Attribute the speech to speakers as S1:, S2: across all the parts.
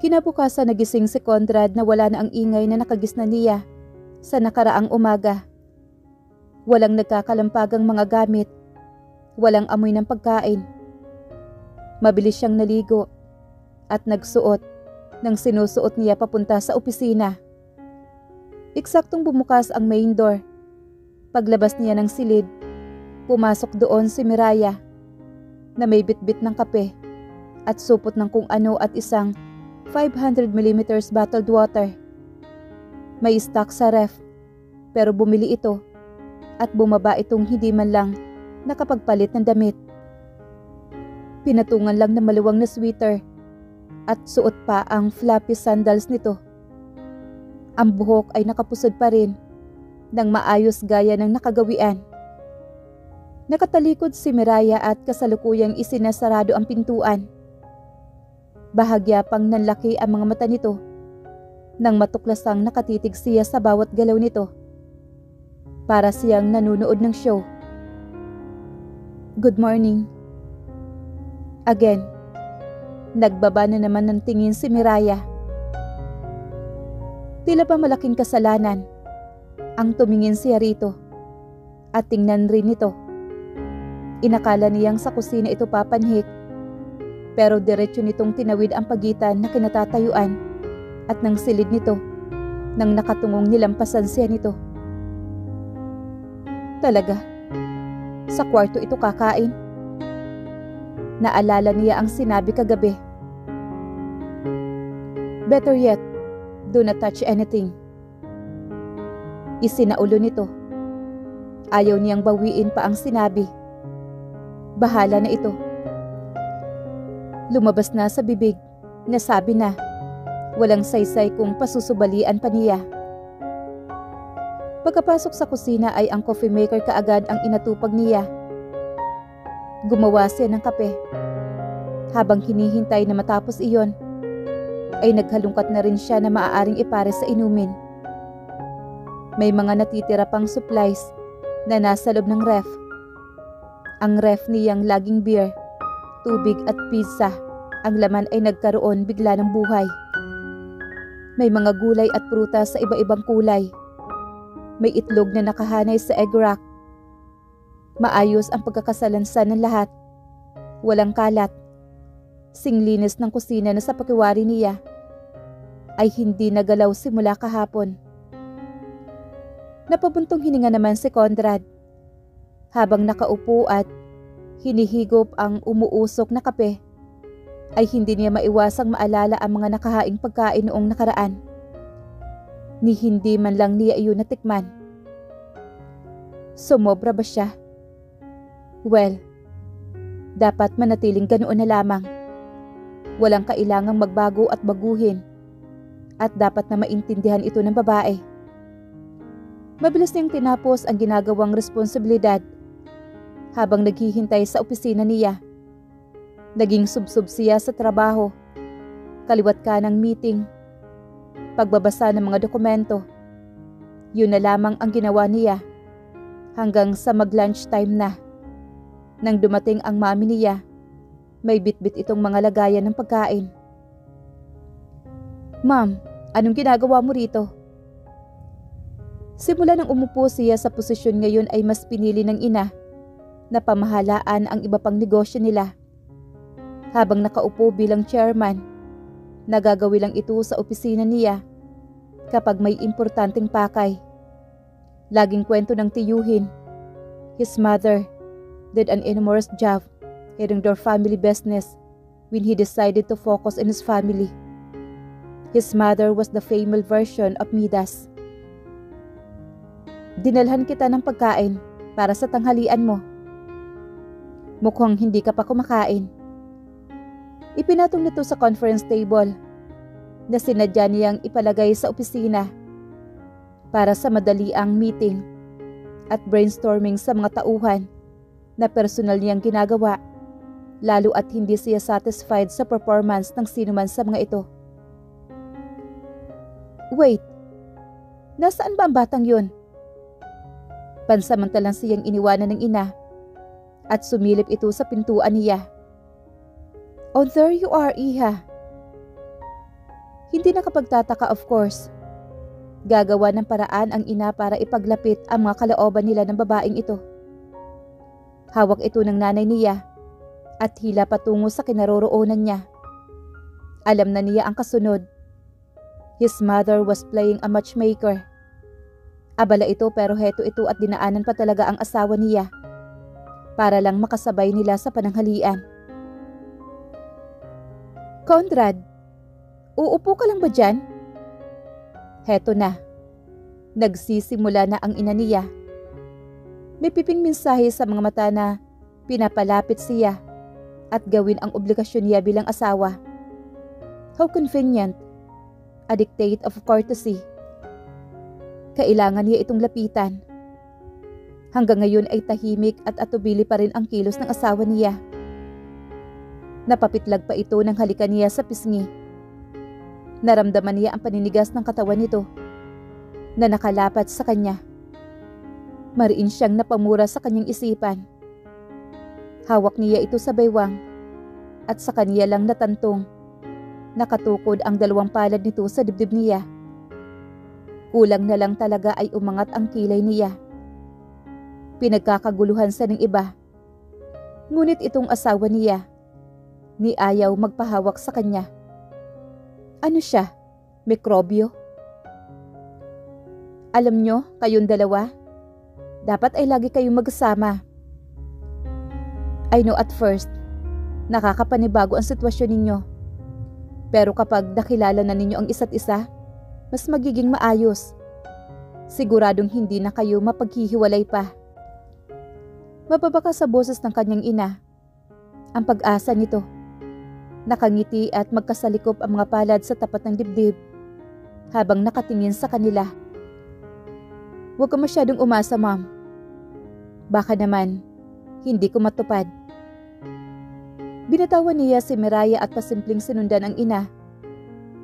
S1: Kinabukasan nagising si Conrad na wala na ang ingay na nakagisnan niya sa nakaraang umaga. Walang nagkakalampagang mga gamit, walang amoy ng pagkain. Mabilis siyang naligo at nagsuot ng sinusuot niya papunta sa opisina. Eksaktong bumukas ang main door. Paglabas niya ng silid, pumasok doon si Miraya na may bitbit ng kape at supot ng kung ano at isang 500mm bottled water. May stock sa ref pero bumili ito at bumaba itong hindi man lang nakapagpalit ng damit. Pinatungan lang na maluwang na sweater at suot pa ang floppy sandals nito. Ang buhok ay nakapusod pa rin ng maayos gaya ng nakagawian. Nakatalikod si Miraya at kasalukuyang isinasarado ang pintuan. Bahagya pang nanlaki ang mga mata nito nang matuklasang nakatitig siya sa bawat galaw nito. Para siyang nanunood ng show. Good morning. Again, nagbaba na naman ng tingin si Miraya. Tila ba malaking kasalanan ang tumingin siya rito at tingnan rin ito. Inakala niyang sa kusina ito papanhik, pero diretso nitong tinawid ang pagitan na kinatatayuan at ng silid nito nang nakatungong nilampasan siya nito. Talaga, sa kwarto ito kakain? Naalala niya ang sinabi kagabi. Better yet, do not touch anything. Isinaulo nito. Ayaw niyang bawiin pa ang sinabi. Bahala na ito. Lumabas na sa bibig na sabi na walang saysay kung pasusubalian pa niya. Pagkapasok sa kusina ay ang coffee maker kaagad ang inatupag niya. Gumawa siya ng kape. Habang hinihintay na matapos iyon, ay naghalungkat na rin siya na maaaring ipare sa inumin. May mga natitira pang supplies na nasa loob ng ref. Ang ref niyang laging beer, tubig at pizza, ang laman ay nagkaroon bigla ng buhay. May mga gulay at prutas sa iba-ibang kulay. May itlog na nakahanay sa egg rack. Maayos ang pagkakasalansan ng lahat. Walang kalat. Singlinis ng kusina na sa pakiwari niya ay hindi nagalaw simula kahapon. Napabuntong hininga naman si Conrad habang nakaupo at hinihigop ang umuusok na kape. Ay hindi niya maiwasang maalala ang mga nakahaing pagkain noong nakaraan. Ni hindi man lang niya iyon natikman. Sumobra ba siya? Well, dapat manatiling ganoon na lamang. Walang kailangang magbago at baguhin. At dapat na maintindihan ito ng babae. Mabilis niyang tinapos ang ginagawang responsibilidad habang naghihintay sa opisina niya. Naging subsub siya sa trabaho, kaliwat kanang meeting, pagbabasa ng mga dokumento. Yun na lamang ang ginawa niya hanggang sa mag-lunch time na. Nang dumating ang mami niya, may bitbit itong mga lagayan ng pagkain. Ma'am, anong ginagawa mo rito? Simula nang umupo siya sa posisyon ngayon ay mas pinili ng ina na pamahalaan ang iba pang negosyo nila. Habang nakaupo bilang chairman, nagagawi lang ito sa opisina niya kapag may importanteng pakay. Laging kwento ng tiyuhin. His mother did an enormous job heading their family business when he decided to focus on his family. His mother was the female version of Midas. Dinalhan kita ng pagkain para sa tanghalian mo. Mukhang hindi ka pa kumakain. Ipinatong nito sa conference table na sinadya niyang ipalagay sa opisina para sa madaliang meeting at brainstorming sa mga tauhan na personal niyang ginagawa, lalo at hindi siya satisfied sa performance ng sinuman sa mga ito. Wait, nasaan ba ang batang yun? Pansamantalang siyang iniwanan ng ina at sumilip ito sa pintuan niya. Oh, there you are, Iha. Hindi nakapagtataka of course. Gagawa ng paraan ang ina para ipaglapit ang mga kalooban nila ng babaeng ito. Hawak ito ng nanay niya at hila patungo sa kinaroroonan niya. Alam na niya ang kasunod. His mother was playing a matchmaker. Abala ito pero heto ito at dinaanan pa talaga ang asawa niya para lang makasabay nila sa pananghalian. Conrad, uupo ka lang ba dyan? Heto na. Nagsisimula na ang ina niya. May piping mensahe sa mga mata na pinapalapit siya at gawin ang obligasyon niya bilang asawa. How convenient. A dictate of courtesy. Kailangan niya itong lapitan. Hanggang ngayon ay tahimik at atubili pa rin ang kilos ng asawa niya. Napapitlag pa ito ng halikan niya sa pisngi. Naramdaman niya ang paninigas ng katawan nito na nakalapat sa kanya. Mariin siyang napamura sa kanyang isipan. Hawak niya ito sa baywang at sa kanya lang natantong nakatukod ang dalawang palad nito sa dibdib niya. Kulang na lang talaga ay umangat ang kilay niya. Pinagkakaguluhan sa ng iba. Ngunit itong asawa niya, ni ayaw magpahawak sa kanya. Ano siya? Mikrobyo? Alam nyo, kayong dalawa, dapat ay lagi kayong magkasama. I know at first, nakakapanibago ang sitwasyon ninyo. Pero kapag nakilala na ninyo ang isa't isa, mas magiging maayos. Siguradong hindi na kayo mapaghihiwalay pa. Mababaka sa boses ng kanyang ina ang pag-asa nito. Nakangiti at magkasalikop ang mga palad sa tapat ng dibdib habang nakatingin sa kanila. Huwag ka masyadong umasa, ma'am. Baka naman, hindi ko matupad. Binatawan niya si Miraya at pasimpleng sinundan ang ina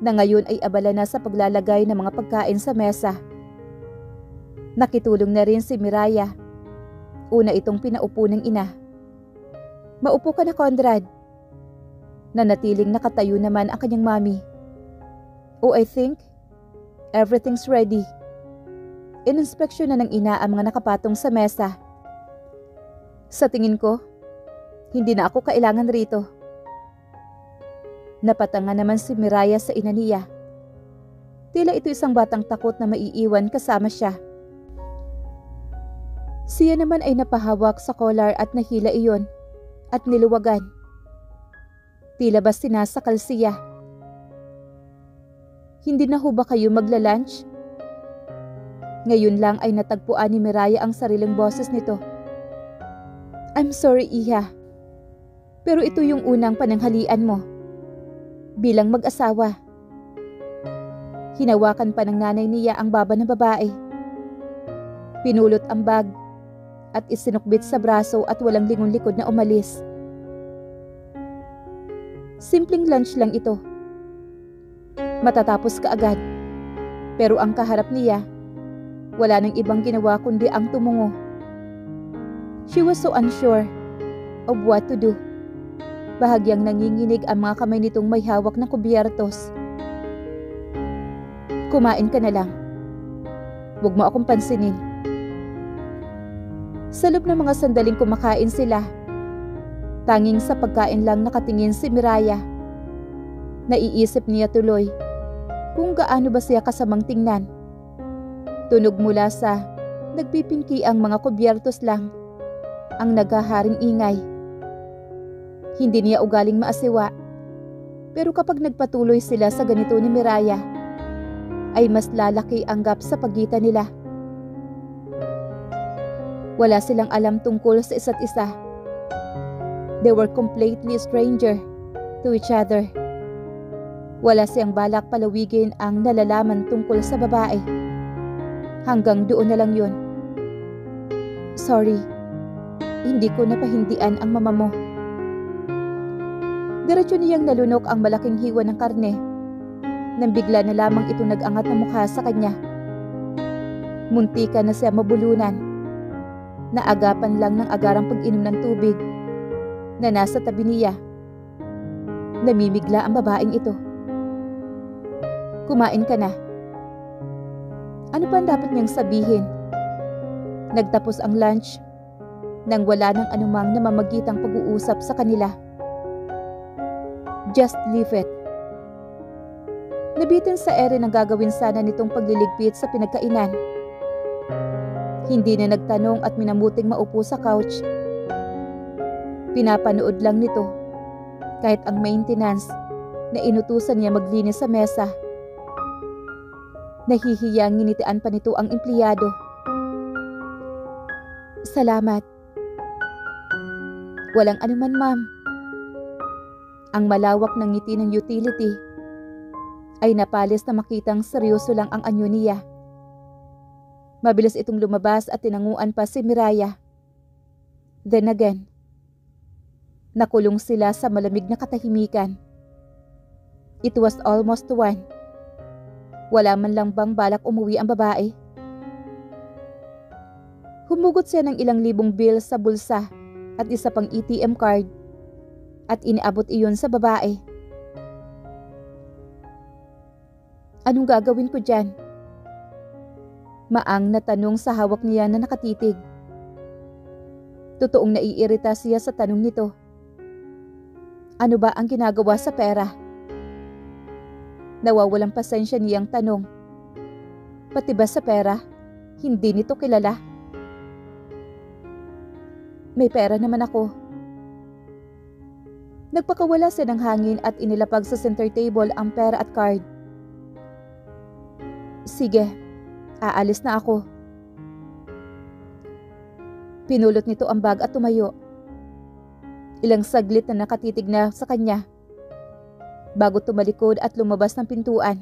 S1: na ngayon ay abala na sa paglalagay ng mga pagkain sa mesa. Nakitulong na rin si Miraya. Una itong pinaupo ng ina. Maupo ka na, Conrad. Nanatiling nakatayo naman ang kanyang mami. Oh, I think everything's ready. Ininspeksyon na ng ina ang mga nakapatong sa mesa. Sa tingin ko, hindi na ako kailangan rito. Napatanga naman si Miraya sa ina niya. Tila ito isang batang takot na maiiwan kasama siya. Siya naman ay napahawak sa collar at nahila iyon at niluwagan. Tila ba sinasakal siya? Hindi na ho ba kayo magla-lunch? Ngayon lang ay natagpuan ni Miraya ang sariling boses nito. I'm sorry, Iha. Pero ito yung unang pananghalian mo. Bilang mag-asawa. Hinawakan pa ng nanay niya ang baba ng babae. Pinulot ang bag at isinukbit sa braso at walang lingon-likod na umalis. Simpleng lunch lang ito. Matatapos kaagad. Pero ang kaharap niya, wala nang ibang ginawa kundi ang tumungo. She was so unsure of what to do. Bahagyang nanginginig ang mga kamay nitong may hawak na kubyertos. Kumain ka na lang. Huwag mo akong pansinin. Sa loob ng mga sandaling kumakain sila, tanging sa pagkain lang nakatingin si Miraya. Naiisip niya tuloy kung gaano ba siya kasamang tingnan. Tunog mula sa nagpipinki ang mga kubyertos lang ang naghaharing ingay. Hindi niya ugaling maasiwa, pero kapag nagpatuloy sila sa ganito ni Miraya, ay mas lalaki ang gap sa pagitan nila. Wala silang alam tungkol sa isa't isa. They were completely stranger to each other. Wala siyang balak palawigin ang nalalaman tungkol sa babae. Hanggang doon na lang yun. Sorry, hindi ko napahindian ang mama mo. Diretso niyang nalunok ang malaking hiwa ng karne nang bigla na lamang ito nag-angat na mukha sa kanya. Muntika na siya mabulunan. Naagapan lang ng agarang pag-inom ng tubig na nasa tabi niya. Namimigla ang babaeng ito. Kumain ka na. Ano pa ang dapat niyang sabihin? Nagtapos ang lunch nang wala nang anumang namamagitang pag-uusap sa kanila. Just leave it. Nabitin sa ere ng gagawin sana nitong pagliligpit sa pinagkainan. Hindi na nagtanong at minamuting maupo sa couch. Pinapanood lang nito kahit ang maintenance na inutusan niya maglinis sa mesa. Nahihiyang nginitian pa nito ang empleyado. Salamat. Walang anuman, ma'am. Ang malawak ng ngiti ng utility ay napalis na makitang seryoso lang ang anyo niya. Mabilis itong lumabas at tinanguan pa si Miraya. Then again, nakulong sila sa malamig na katahimikan. It was almost 1. Wala man lang bang balak umuwi ang babae. Humugot siya ng ilang libong bill sa bulsa at isa pang ATM card at iniabot iyon sa babae. Anong gagawin ko dyan? Maang na tanong sa hawak niya na nakatitig. Totoong naiirita siya sa tanong nito. Ano ba ang ginagawa sa pera? Nawawalang pasensya niyang tanong. Pati ba sa pera, hindi nito kilala? May pera naman ako. Nagpakawala siya ng hangin at inilapag sa center table ang pera at card. Sige, aalis na ako. Pinulot nito ang bag at tumayo. Ilang saglit na nakatitig na sa kanya bago tumalikod at lumabas ng pintuan.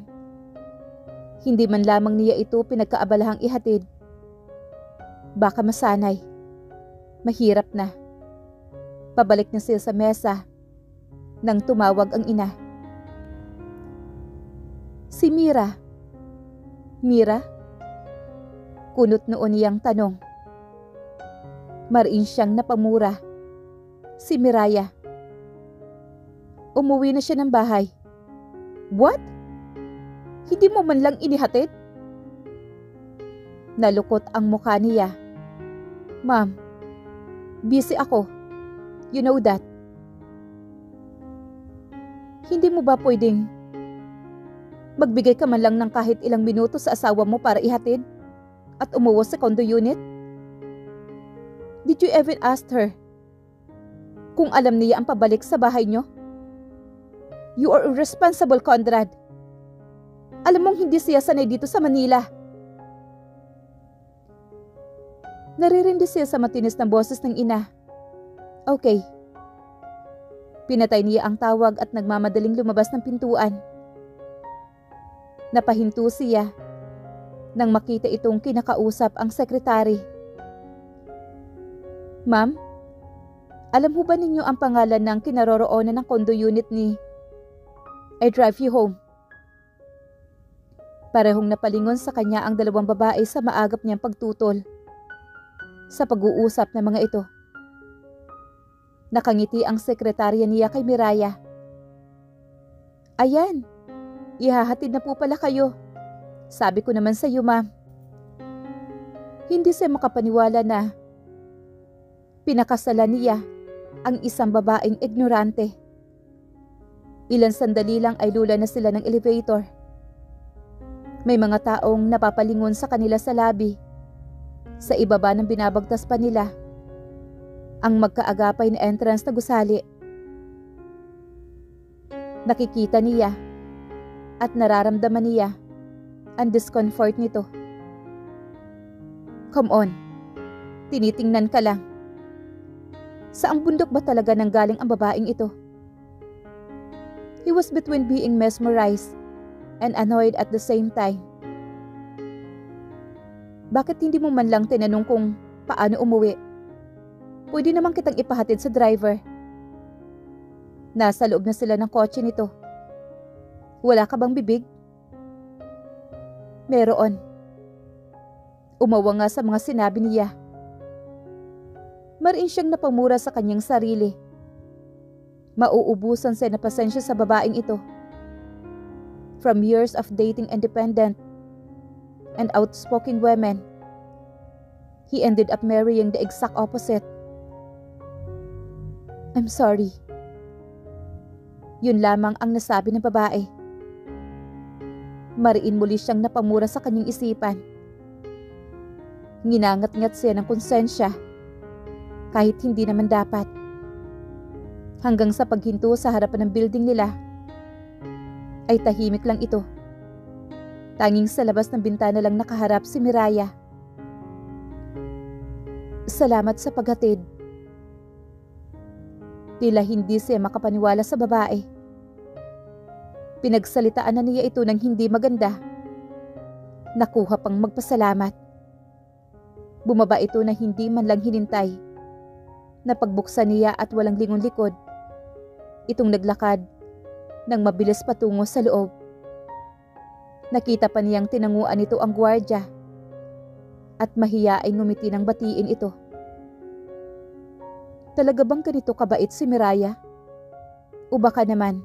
S1: Hindi man lamang niya ito pinagkaabalahang ihatid. Baka masanay. Mahirap na. Pabalik na siya sa mesa nang tumawag ang ina. Si Mira. Mira? Kunot noon niyang tanong. Mariin siyang napamura. Si Miraya. Umuwi na siya ng bahay. What? Hindi mo man lang inihatid? Nalukot ang mukha niya. Ma'am, busy ako. You know that. Hindi mo ba pwedeng magbigay ka man lang ng kahit ilang minuto sa asawa mo para ihatid at umuwas sa condo unit? Did you even ask her kung alam niya ang pabalik sa bahay niyo? You are irresponsible, Conrad. Alam mong hindi siya sanay dito sa Manila. Naririndi siya sa matinis na boses ng ina. Okay. Pinatay niya ang tawag at nagmamadaling lumabas ng pintuan. Napahinto siya nang makita itong kinakausap ang sekretary. Ma'am, alam ho ba ninyo ang pangalan ng kinaroroonan ng condo unit ni I drive you home? Parehong napalingon sa kanya ang dalawang babae sa maagap niyang pagtutol sa pag-uusap ng mga ito. Nakangiti ang sekretarya niya kay Miraya. Ayan, ihahatid na po pala kayo. Sabi ko naman sa iyo, ma'am. Hindi siya makapaniwala na pinakasalan niya ang isang babaeng ignorante. Ilan sandali lang ay lula na sila ng elevator. May mga taong napapalingon sa kanila sa lobby. Sa ibaba ng binabagtas pa nila ang magkaagapay na entrance na gusali. Nakikita niya at nararamdaman niya ang discomfort nito. Come on, tinitingnan ka lang. Saang bundok ba talaga nanggaling ang babaeng ito? He was between being mesmerized and annoyed at the same time. Bakit hindi mo man lang tinanong kung paano umuwi? Pwede naman kitang ipahatid sa driver. Nasa loob na sila ng kotse nito. Wala ka bang bibig? Meron. Umawa nga sa mga sinabi niya. Mariin siyang napamura sa kanyang sarili. Mauubusan siya na pasensya sa babaeng ito. From years of dating independent and outspoken women, he ended up marrying the exact opposite. I'm sorry. Yun lamang ang nasabi ng babae. Mariin muli siyang napamura sa kanyang isipan. Nginangat-ngat siya ng konsensya kahit hindi naman dapat. Hanggang sa paghinto sa harapan ng building nila, ay tahimik lang ito. Tanging sa labas ng bintana lang nakaharap si Miraya. Salamat sa paghatid. Tila hindi siya makapaniwala sa babae. Pinagsalitaan na niya ito ng hindi maganda. Nakuha pang magpasalamat. Bumaba ito na hindi man lang hinintay. Napagbuksan niya at walang lingon likod. Itong naglakad nang mabilis patungo sa loob. Nakita pa niyang tinanguan nito ang gwardya at mahiya ay ngumiti ng batiin ito. Talaga bang ganito kabait si Miraya? O baka naman,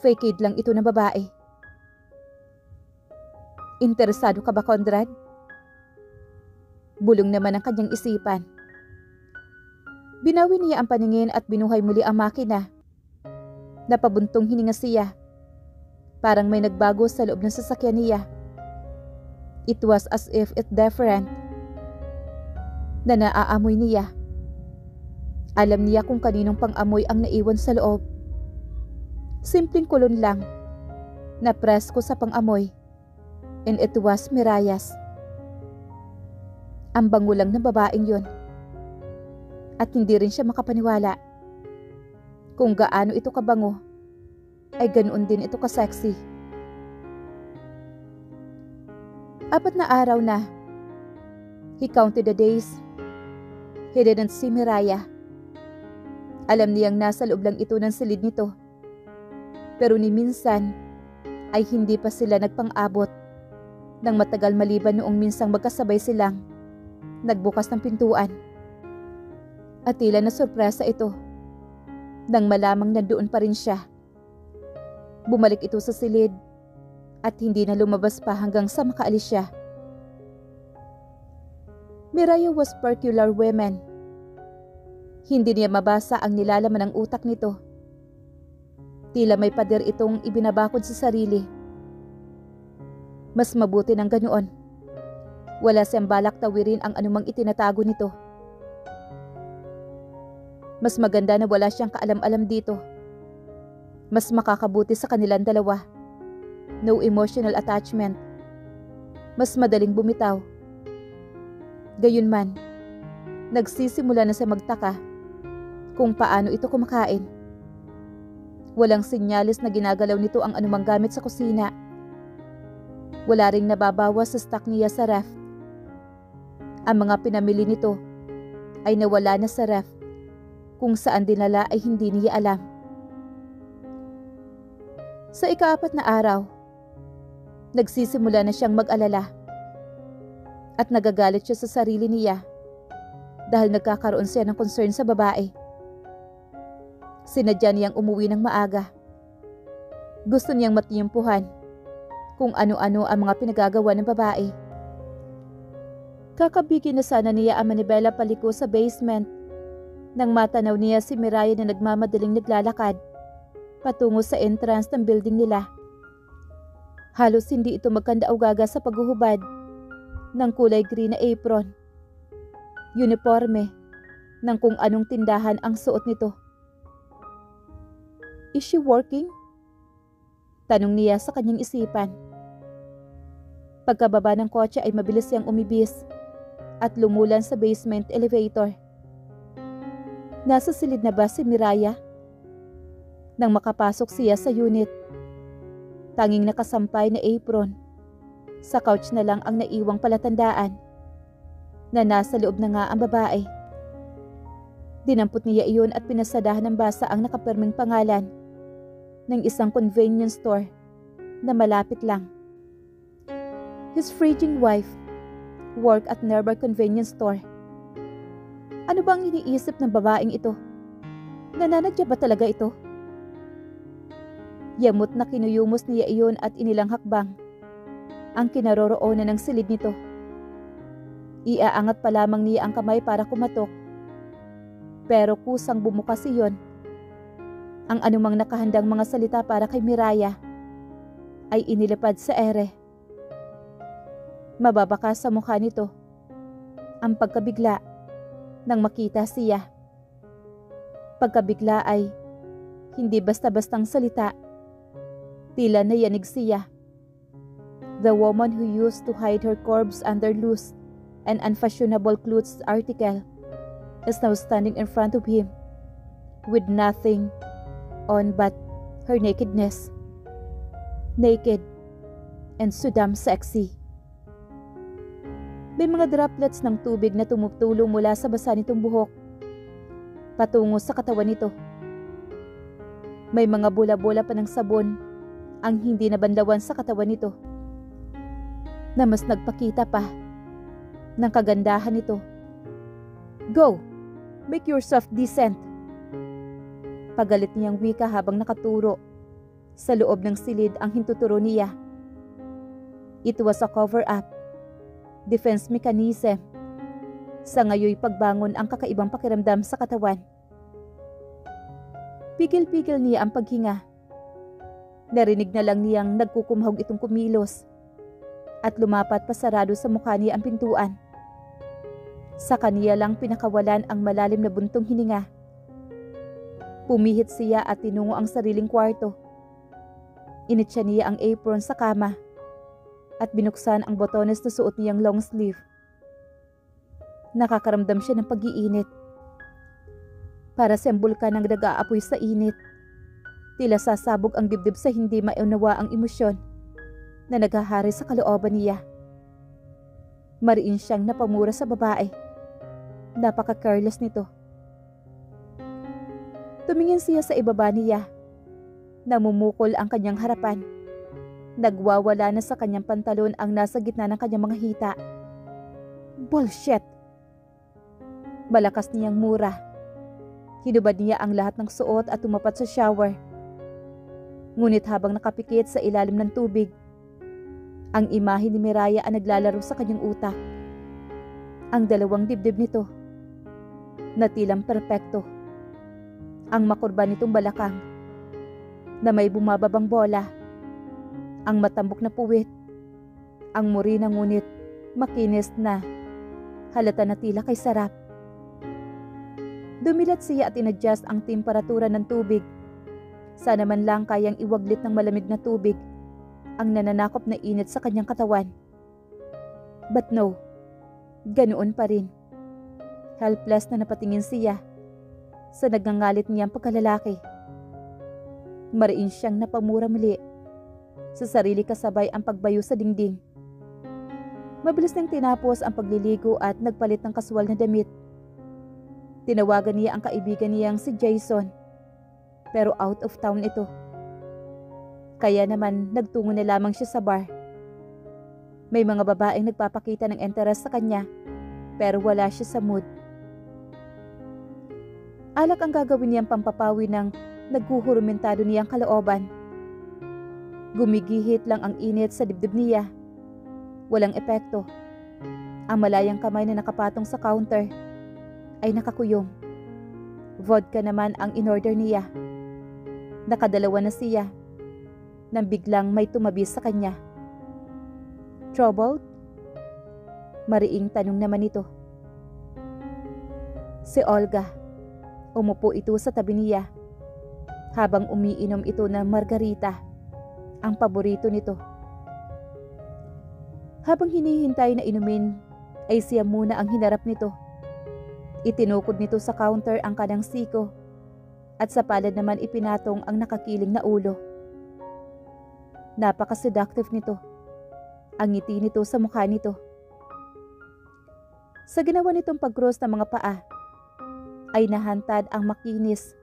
S1: fake aid lang ito ng babae? Interesado ka ba, Conrad? Bulong naman ang kanyang isipan. Binawi niya ang paningin at binuhay muli ang makina. Napabuntong hininga siya. Parang may nagbago sa loob ng sasakyan niya. It was as if it different. Na naaamoy niya. Alam niya kung kaninong pang-amoy ang naiwan sa loob. Simpleng kulon lang. Na presko sa pang-amoy. And it was Miraya's. Ang bango lang ng babaeng yun. At hindi rin siya makapaniwala. Kung gaano ito kabango, ay ganoon din ito ka-sexy. 4 na araw na. He counted the days. He didn't see Miraya. Alam niyang nasa loob lang ito ng silid nito. Pero ni minsan ay hindi pa sila nagpang-abot nang matagal maliban noong minsang magkasabay silang nagbukas ng pintuan. At tila na sorpresa ito nang malamang nandoon pa rin siya. Bumalik ito sa silid at hindi na lumabas pa hanggang sa makaalis siya. Miraya was peculiar woman. Hindi niya mabasa ang nilalaman ng utak nito. Tila may pader itong ibinabakod sa sarili. Mas mabuti ng ganoon. Wala siyang balak tawirin ang anumang itinatago nito. Mas maganda na wala siyang kaalam-alam dito. Mas makakabuti sa kanilang dalawa. No emotional attachment. Mas madaling bumitaw. Gayunman, nagsisimula na siya magtaka kung paano ito kumakain. Walang sinyalis na ginagalaw nito ang anumang gamit sa kusina. Wala ring nababawas sa stock niya sa ref. Ang mga pinamili nito ay nawala na sa ref. Kung saan dinala ay hindi niya alam. Sa ika-4 na araw, nagsisimula na siyang mag-alala. At nagagalit siya sa sarili niya dahil nagkakaroon siya ng concern sa babae. Sinadya niyang umuwi ng maaga. Gusto niyang matiyempuhan kung ano-ano ang mga pinagagawa ng babae. Kakabigin na sana niya ang manibela paliko sa basement nang matanaw niya si Miraya na nagmamadaling naglalakad patungo sa entrance ng building nila. Halos hindi ito magkandaugaga sa paghuhubad ng kulay green na apron. Uniforme ng kung anong tindahan ang suot nito. Is she working? Tanong niya sa kanyang isipan. Pagkababa ng kotse ay mabilis siyang umibis at lumulan sa basement elevator. Nasa silid na ba si Miraya? Nang makapasok siya sa unit, tanging nakasampay na apron. Sa couch na lang ang naiwang palatandaan na nasa loob na nga ang babae. Dinampot niya iyon at pinasadahan ng basa ang nakapirming pangalan ng isang convenience store na malapit lang. His frigid wife worked at nearby convenience store. Ano ba ang iniisip ng babaeng ito? Nananadya ba talaga ito? Yamot na kinuyumos niya iyon at inilang hakbang ang kinaroroonan ng silid nito. Iaangat pa lamang niya ang kamay para kumatok. Pero kusang bumukas iyon. Ang anumang nakahandang mga salita para kay Miraya ay inilapad sa ere. Mababaka sa mukha nito ang pagkabigla nang makita siya. Pagkabigla ay hindi basta-bastang salita. Tila nayanig siya. The woman who used to hide her corpse under loose and unfashionable clothes article is now standing in front of him with nothing on but her nakedness. Naked and so damn sexy. May mga droplets ng tubig na tumutulong mula sa basa nitong buhok patungo sa katawan nito. May mga bola-bola pa ng sabon ang hindi nabanlawan sa katawan nito na mas nagpakita pa ng kagandahan nito. Go! Make yourself decent! Pagalit niyang wika habang nakaturo sa loob ng silid ang hintuturo niya. It was a cover-up, defense mechanism. Sa ngayoy pagbangon ang kakaibang pakiramdam sa katawan. Pigil-pigil niya ang paghinga. Narinig na lang niyang nagkukumhog itong kumilos at lumapat pasarado sa mukha niya ang pintuan. Sa kaniya lang pinakawalan ang malalim na buntong hininga. Pumihit siya at tinungo ang sariling kwarto. Initsa niya ang apron sa kama at binuksan ang botones na suot niyang long sleeve. Nakakaramdam siya ng pag-iinit. Para siyang bulkan ang nag-aapoy sa init. Tila sasabog ang dibdib sa hindi maunawa ang emosyon na naghahari sa kalooban niya. Mariin siyang napamura sa babae. Napaka-careless nito. Tumingin siya sa ibaba niya. Namumukol ang kanyang harapan. Nagwawala na sa kanyang pantalon ang nasa gitna ng kanyang mga hita. Bullshit! Malakas niyang mura. Hinubad niya ang lahat ng suot at tumapat sa shower. Ngunit habang nakapikit sa ilalim ng tubig, ang imahe ni Miraya ang naglalaro sa kanyang utak. Ang dalawang dibdib nito, na tilang perpekto. Ang makurba nitong balakang, na may bumababang bola. Ang matambok na puwit, ang muri na ngunit makinis na, halata na tila kay sarap. Dumilat siya at inadjust ang temperatura ng tubig. Sana man lang kayang iwaglit ng malamig na tubig ang nananakop na init sa kanyang katawan. But no, ganoon pa rin. Helpless na napatingin siya sa nagngangalit niyang pagkalalaki. Mariin siyang napamura muli. Sa sarili kasabay ang pagbayo sa dingding. Mabilis nang tinapos ang pagliligo at nagpalit ng kaswal na damit. Tinawagan niya ang kaibigan niyang si Jason, pero out of town ito. Kaya naman nagtungo na lamang siya sa bar. May mga babaeng nagpapakita ng interes sa kanya, pero wala siya sa mood. Alak ang gagawin niyang pampapawi ng naghuhurumentado niyang kalooban. Gumigihit lang ang init sa dibdib niya. Walang epekto. Ang malayang kamay na nakapatong sa counter ay nakakuyom. Vodka naman ang inorder niya. Nakadalawa na siya nang biglang may tumabi sa kanya. Troubled? Mariing tanong naman ito. Si Olga. Umupo ito sa tabi niya habang umiinom ito ng margarita, ang paborito nito. Habang hinihintay na inumin, ay siya muna ang hinarap nito. Itinukod nito sa counter ang kanang siko at sa palad naman ipinatong ang nakakiling na ulo. Napaka-seductive nito. Ang ngiti nito sa mukha nito. Sa ginawa nitong pag-cross ng mga paa, ay nahantad ang makinis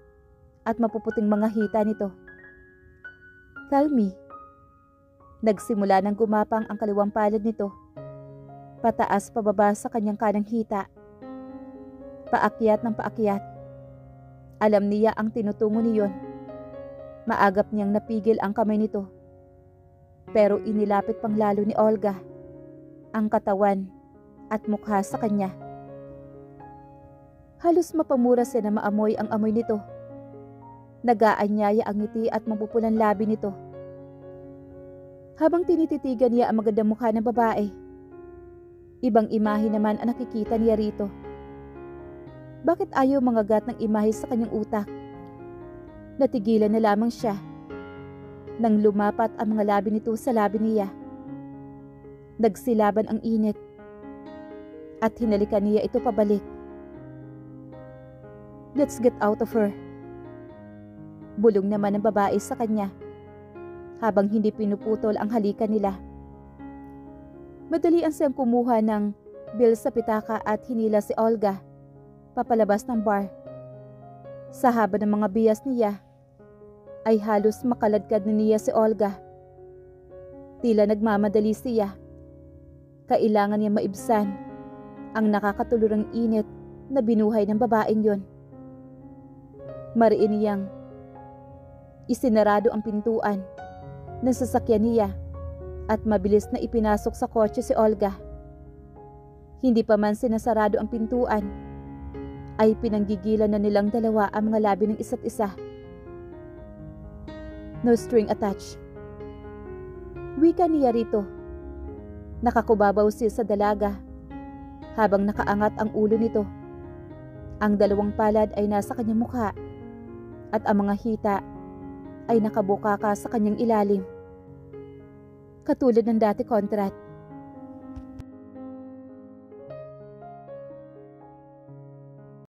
S1: at mapuputing mga hita nito. Tell me. Nagsimula ng gumapang ang kaliwang palad nito. Pataas pababa sa kanyang kanang hita. Paakyat ng paakyat. Alam niya ang tinutungo niyon. Maagap niyang napigil ang kamay nito. Pero inilapit pang lalo ni Olga ang katawan at mukha sa kanya. Halos mapamura siya na maamoy ang amoy nito. Nag-aanyaya ang ngiti at mapupulang labi nito. Habang tinititigan niya ang magandang mukha ng babae, ibang imahe naman ang nakikita niya rito. Bakit ayaw mangagat ng imahe sa kanyang utak? Natigilan na lamang siya nang lumapat ang mga labi nito sa labi niya. Nagsilaban ang init at hinalikan niya ito pabalik. Let's get out of her. Bulong naman ng babae sa kanya habang hindi pinuputol ang halikan nila. Madalian siyang kumuha ng bill sa pitaka at hinila si Olga papalabas ng bar. Sa haba ng mga biyas niya ay halos makaladkad na niya si Olga. Tila nagmamadali siya. Kailangan niya maibsan ang nakakatulurang init na binuhay ng babaeng yon. Mariin niyang isinarado ang pintuan ng sasakyan niya at mabilis na ipinasok sa kotse si Olga. Hindi pa man sinasarado ang pintuan ay pinanggigilan na nilang dalawa ang mga labi ng isa't isa. No string attached. Wika niya rito. Nakakubabaw siya sa dalaga habang nakaangat ang ulo nito. Ang dalawang palad ay nasa kanyang mukha at ang mga hita ay nakabukaka sa kanyang ilalim. Katulad ng dati, Contrat,